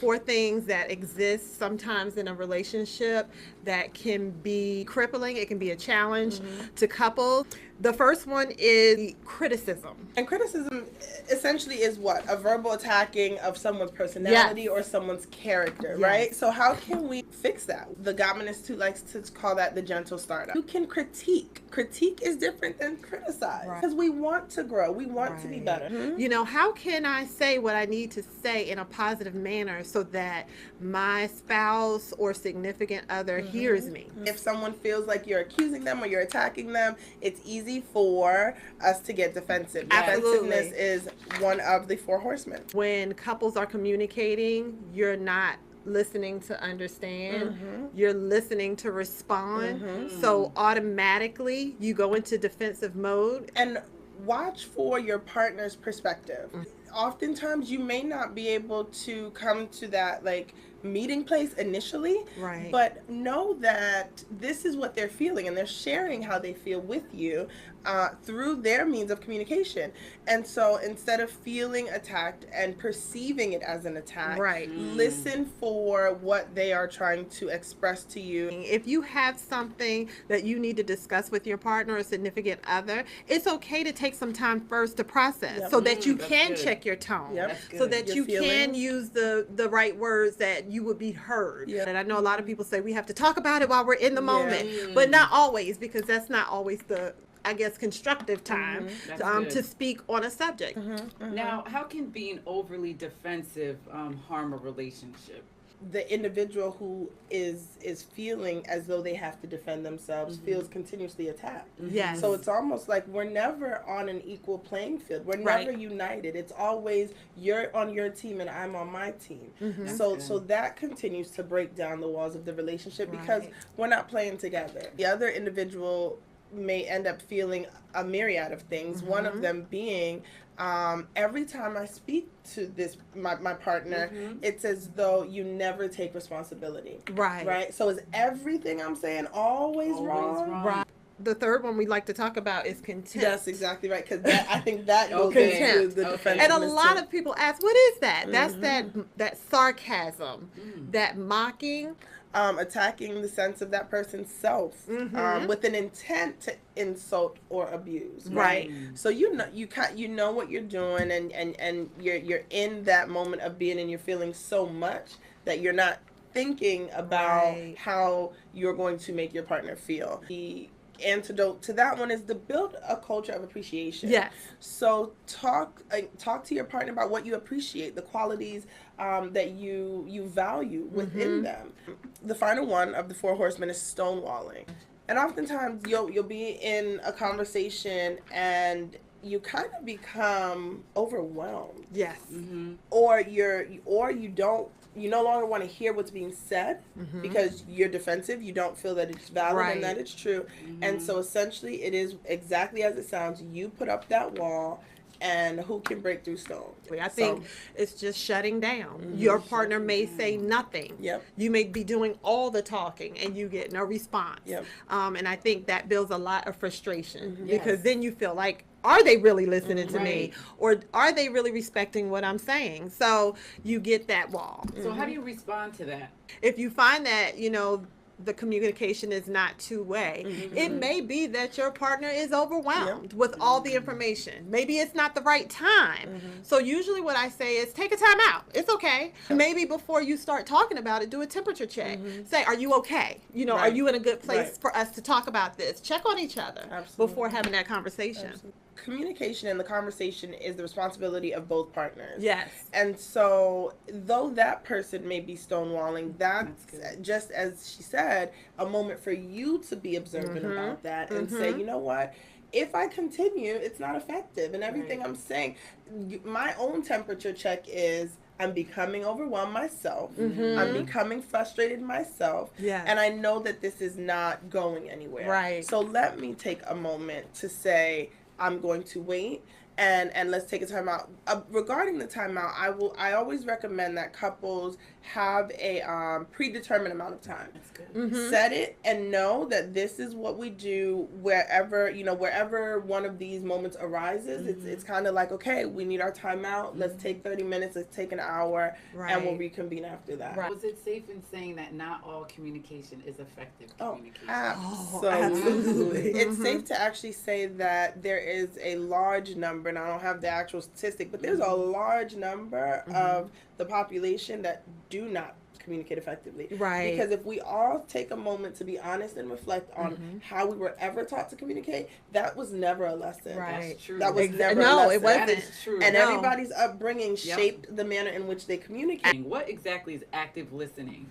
4 things that exist sometimes in a relationship that can be crippling. It can be a challenge to couples. The first one is criticism. And criticism essentially is what? A verbal attacking of someone's personality or someone's character, right? So how can we fix that? The Gottman likes to call that the gentle startup. You can critique. Critique is different than criticize because we want to grow. We want to be better. You know, how can I say what I need to say in a positive manner so that my spouse or significant other hears me? If someone feels like you're accusing them or you're attacking them, it's easy for us to get defensive. Absolutely. Defensiveness is one of the 4 horsemen. When couples are communicating, you're not listening to understand, you're listening to respond. So automatically you go into defensive mode. And watch for your partner's perspective. Oftentimes you may not be able to come to that like meeting place initially, but know that this is what they're feeling and they're sharing how they feel with you through their means of communication. And so instead of feeling attacked and perceiving it as an attack, listen for what they are trying to express to you. If you have something that you need to discuss with your partner or significant other, it's okay to take some time first to process so that you can check your tone, so that you can use the right words that you would be heard. And I know a lot of people say we have to talk about it while we're in the moment, but not always, because that's not always the, I guess, constructive time to speak on a subject. Now, how can being overly defensive harm a relationship? The individual who is feeling as though they have to defend themselves feels continuously attacked. So it's almost like we're never on an equal playing field. We're never united. It's always you're on your team and I'm on my team. So that continues to break down the walls of the relationship because we're not playing together. The other individual may end up feeling a myriad of things. One of them being every time I speak to my partner, it's as though you never take responsibility. Right? So is everything I'm saying always wrong? The third one we like to talk about is contempt. That's exactly right, because I think that goes into the defensiveness. And a lot of people ask, what is that? That's that sarcasm, that mocking. Attacking the sense of that person's self with an intent to insult or abuse, right? So you know what you're doing, and you're in that moment of being, and you're feeling so much that you're not thinking about how you're going to make your partner feel. The antidote to that one is to build a culture of appreciation. So talk to your partner about what you appreciate, the qualities that you value within them. The final one of the 4 horsemen is stonewalling. And oftentimes you'll be in a conversation and you kind of become overwhelmed. Or you no longer want to hear what's being said because you're defensive. You don't feel that it's valid and that it's true. And so essentially it is exactly as it sounds. You put up that wall, and who can break through stone? I think it's just shutting down. Your partner may say nothing. You may be doing all the talking and you get no response. And I think that builds a lot of frustration because then you feel like, are they really listening to me? Or are they really respecting what I'm saying? So you get that wall. So how do you respond to that? If you find that, the communication is not two-way, it may be that your partner is overwhelmed with all the information. Maybe it's not the right time. So usually what I say is take a time out. It's okay. Maybe before you start talking about it, do a temperature check. Say, are you okay? Are you in a good place for us to talk about this? Check on each other before having that conversation. Communication and the conversation is the responsibility of both partners. And so though that person may be stonewalling, that's just as she said, a moment for you to be observant about that and say, you know what? If I continue, it's not effective. And everything I'm saying, my own temperature check is, I'm becoming overwhelmed myself. I'm becoming frustrated myself. And I know that this is not going anywhere. So let me take a moment to say, I'm going to wait and let's take a time out. Regarding the timeout, I always recommend that couples have a predetermined amount of time. That's good. Mm-hmm. Set it and know that this is what we do wherever one of these moments arises. It's kind of like, okay, we need our timeout. Let's take 30 minutes. Let's take an hour, and we'll reconvene after that. Right. Was it safe in saying that not all communication is effective communication? Absolutely. It's safe to actually say that there is a large number, and I don't have the actual statistic, but there's a large number of the population that do not communicate effectively. Right. Because if we all take a moment to be honest and reflect on how we were ever taught to communicate, that was never a lesson. Right. That's true. That was never a no, lesson. it wasn't. That is true. And No. everybody's upbringing shaped the manner in which they communicate. What exactly is active listening?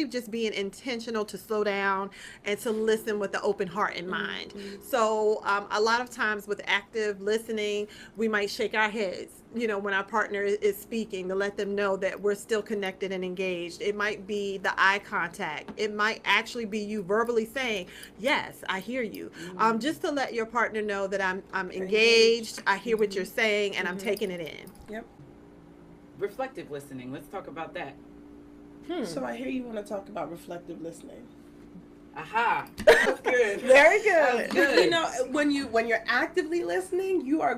Just being intentional to slow down and to listen with an open heart and mind. So a lot of times with active listening, we might shake our heads, when our partner is speaking, to let them know that we're still connected and engaged. It might be the eye contact. It might actually be you verbally saying, yes, I hear you. Just to let your partner know that I'm engaged, I hear what you're saying, and I'm taking it in. Yep. Reflective listening. Let's talk about that. So I hear you want to talk about reflective listening. Aha. That's good. Very good. That's good. When you're actively listening, you're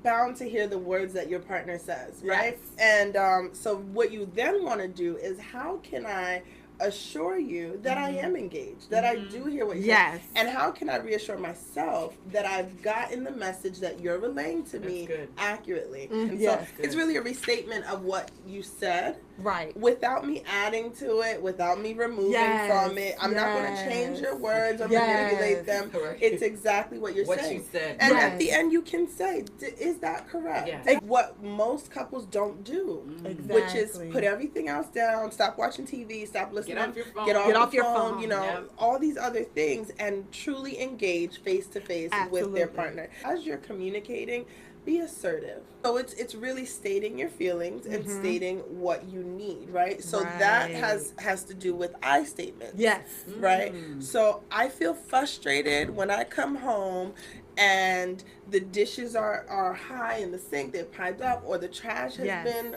bound to hear the words that your partner says, right? Yes. And so what you then want to do is, how can I assure you that I am engaged, that I do hear what you're saying? And how can I reassure myself that I've gotten the message that you're relaying to me accurately? And so it's really a restatement of what you said. Right. Without me adding to it, without me removing from it. I'm not going to change your words or manipulate them. Correct. It's exactly what you're saying. What you said. And at the end, you can say, is that correct? Yes. What most couples don't do, which is put everything else down, stop watching TV, stop listening, get off your phone, get off your phone, phone, all these other things, and truly engage face to face with their partner. As you're communicating, be assertive. So it's really stating your feelings and stating what you need, right? So that has to do with I statements. Yes. Right? So I feel frustrated when I come home and the dishes are high in the sink, they're piled up, or the trash has been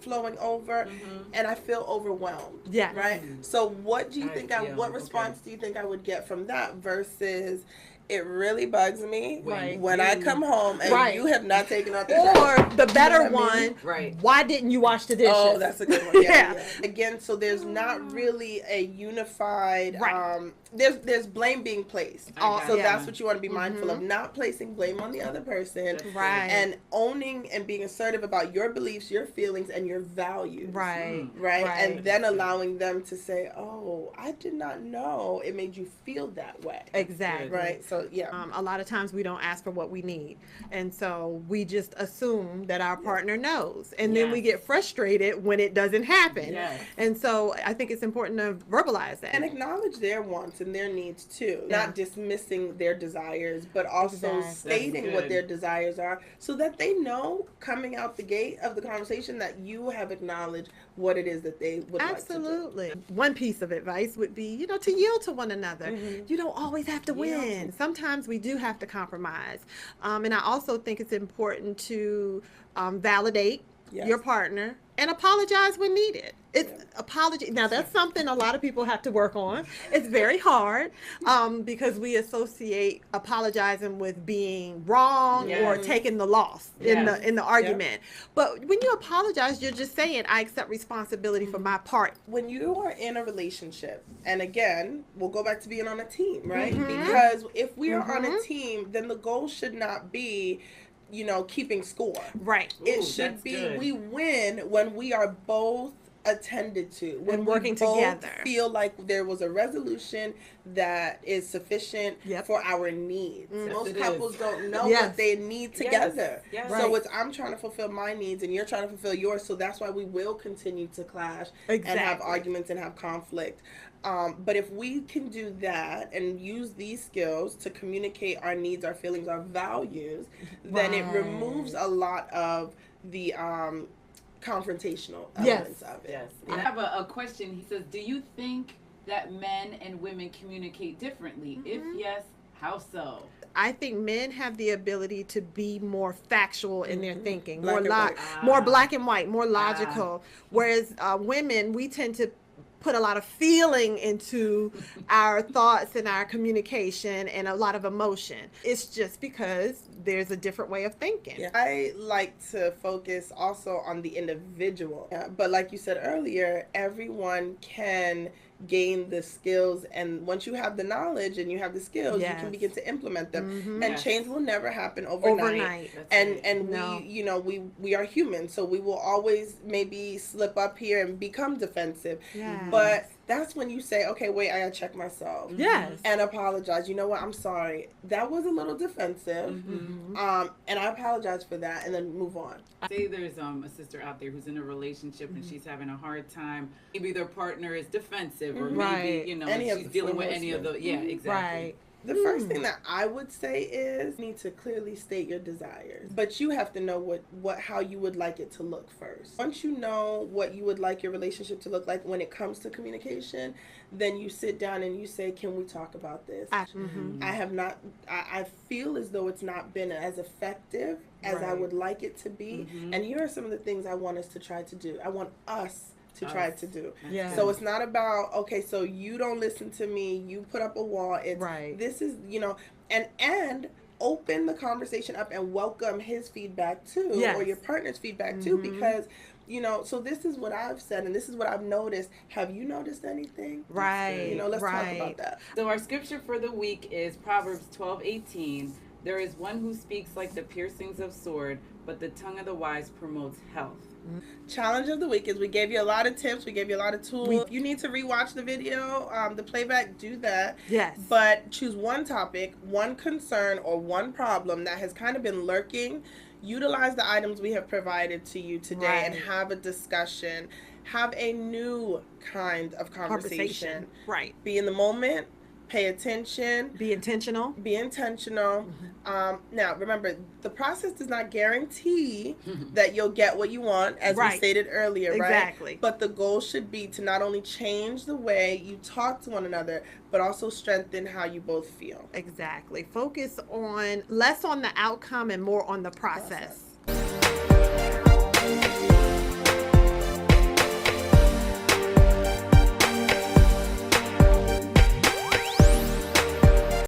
flowing over, and I feel overwhelmed. Yeah. Right? So what do you think what response do you think I would get from that versus, it really bugs me when I come home and you have not taken out the trash. Or the better one, why didn't you wash the dishes? Oh, that's a good one. Yeah. Again, so there's not really a unified, there's blame being placed. So that's what you want to be mindful of, not placing blame on the other person. And owning and being assertive about your beliefs, your feelings, and your values. Right. And then allowing them to say, oh, I did not know it made you feel that way. Exactly. Right. So a lot of times we don't ask for what we need, and so we just assume that our partner knows, and then we get frustrated when it doesn't happen. And so I think it's important to verbalize that and acknowledge their wants and their needs too, not dismissing their desires, but also stating what their desires are, so that they know coming out the gate of the conversation that you have acknowledged what it is that they would like to do. One piece of advice would be, to yield to one another. You don't always have to win. Sometimes we do have to compromise. And I also think it's important to validate your partner and apologize when needed. It's apology. Now that's something a lot of people have to work on. It's very hard because we associate apologizing with being wrong or taking the loss in the argument. But when you apologize, you're just saying, I accept responsibility for my part. When you are in a relationship, and again, we'll go back to being on a team, right? Because if we are on a team, then the goal should not be keeping score. Right. It should be we win when we are both attended to, when working we both together, feel like there was a resolution that is sufficient for our needs. Most couples don't know what they need together. So it's, I'm trying to fulfill my needs and you're trying to fulfill yours, so that's why we will continue to clash and have arguments and have conflict. But if we can do that and use these skills to communicate our needs, our feelings, our values, then it removes a lot of the confrontational elements of it. I have a question. He says, do you think that men and women communicate differently? If yes, how so? I think men have the ability to be more factual in their thinking, more black and white, more logical. Whereas women, we tend to put a lot of feeling into our thoughts and our communication and a lot of emotion. It's just because there's a different way of thinking. Yeah. I like to focus also on the individual. But like you said earlier, everyone can gain the skills, and once you have the knowledge and you have the skills, you can begin to implement them. And change will never happen overnight. And we are human, so we will always maybe slip up here and become defensive. But that's when you say, okay, wait, I gotta check myself. And apologize. You know what? I'm sorry. That was a little defensive. And I apologize for that, and then move on. Say there's a sister out there who's in a relationship and she's having a hard time. Maybe their partner is defensive, or maybe, she's dealing with any of the, exactly. The first thing that I would say is you need to clearly state your desires. But you have to know how you would like it to look first. Once you know what you would like your relationship to look like when it comes to communication, then you sit down and you say, can we talk about this? I feel as though it's not been as effective as I would like it to be. And here are some of the things I want us to try to do. I want us to try to do. So it's not about, okay, so you don't listen to me, you put up a wall. It's this is, and open the conversation up and welcome his feedback too, or your partner's feedback too, because so this is what I've said and this is what I've noticed. Have you noticed anything? Let's talk about that. So our scripture for the week is Proverbs 12:18. There is one who speaks like the piercings of sword, but the tongue of the wise promotes health. Challenge of the week is we gave you a lot of tips, we gave you a lot of tools. You need to rewatch the video, the playback, do that. But choose one topic, one concern, or one problem that has kind of been lurking. Utilize the items we have provided to you today and have a discussion. Have a new kind of conversation. Be in the moment. Pay attention. Be intentional. Now, remember, the process does not guarantee that you'll get what you want, as we stated earlier, right? But the goal should be to not only change the way you talk to one another, but also strengthen how you both feel. Focus less on the outcome and more on the process.